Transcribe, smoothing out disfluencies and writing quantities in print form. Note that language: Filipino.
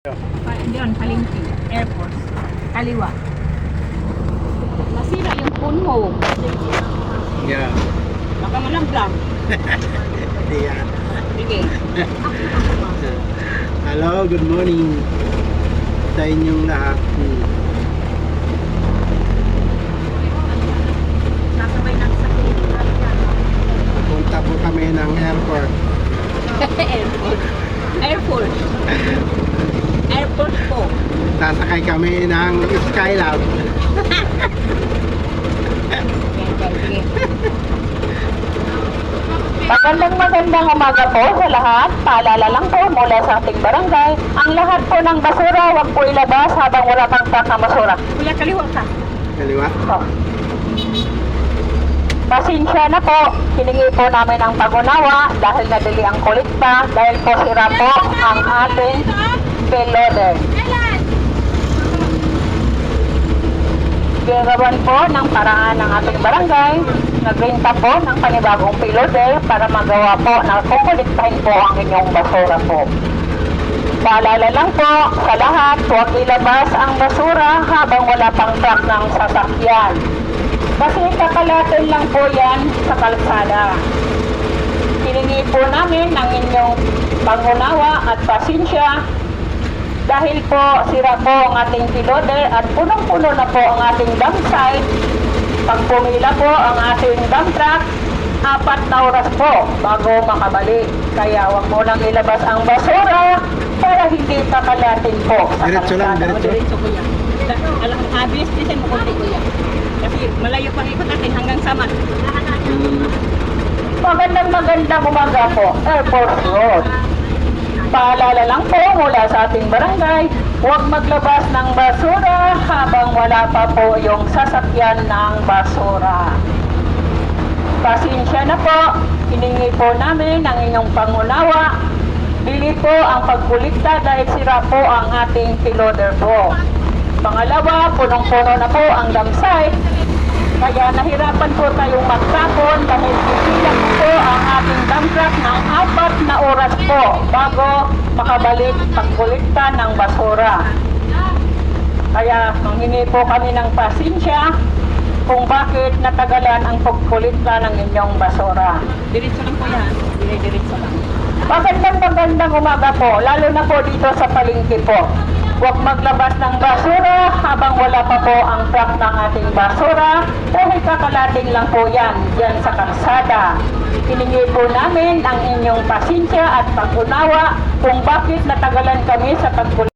Diyan, Palengke, Airport, kaliwa. Nasira yung phone mo. Yeah. Baka malaglag. Hindi yan. Sige. Hello, good morning sa inyong lahat. Nakabay ng sakit. Punta po kami ng airport. Airport. Airport. Airport po. Sasakay kami ng Skylab. Sige. Magandang umaga po sa lahat. Paalala lang po mula sa ating barangay, ang lahat po ng basura wag po ilabas habang wala pang truck na basura. Kuya, kaliwa ka. Kaliwa? So, pasensya na po, hiningi po namin ang pag-unawa dahil nadali ang kolekta dahil po sira po ang ating payloader. Gagawan po ng paraan ng ating barangay, nagrenta po ng panibagong payloader para magawa po na kukolektahin po ang inyong basura po. Paalala lang po sa lahat, huwag ilabas ang basura habang wala pang truck ng sasakyan. Kasi kakalatin lang po yan sa kalsada. Hiningi po namin ng inyong pangunawa at pasensya dahil po sira po ang ating payloader at punong-puno na po ang ating dump site. Pag pumila po ang ating dump truck, 4 na oras po bago makabalik. Kaya huwag mo nang ilabas ang basura para hindi kakalatin po sa Diretso lang, kalsada. diretso. Diretso kuya. Alam mo, habis, disin mo kunti kuya. Kasi malayo pang ikot natin hanggang Samat. Magandang umaga po, Airport Road. Paalala lang po mula sa ating barangay, huwag maglabas ng basura habang wala pa po yung sasakyan ng basura. Pasensya na po, hiningi po namin ang inyong pangunawa. Bili po ang pagkulikta dahil sira po ang ating payloader po. Pangalawa, punong-puno na po ang dump site. Kaya nahirapan po tayong magtapon dahil ilang po ang ating dump truck ng 4 na oras po bago makabalik pagkulikta ng basura. Kaya manghingi po kami ng pasensya kung bakit natagalan ang pagkulikta ng inyong basura. Diretso lang kuya. Diretso lang. Magandang umaga po, lalo na po dito sa Palengke po. Huwag maglabas ng basura habang wala pa po ang truck ng ating basura dahil kakalating lang po yan dyan sa kalsada. Hiningi po namin ang inyong pasensya at pag-unawa kung bakit natagalan kami sa pagkulikta.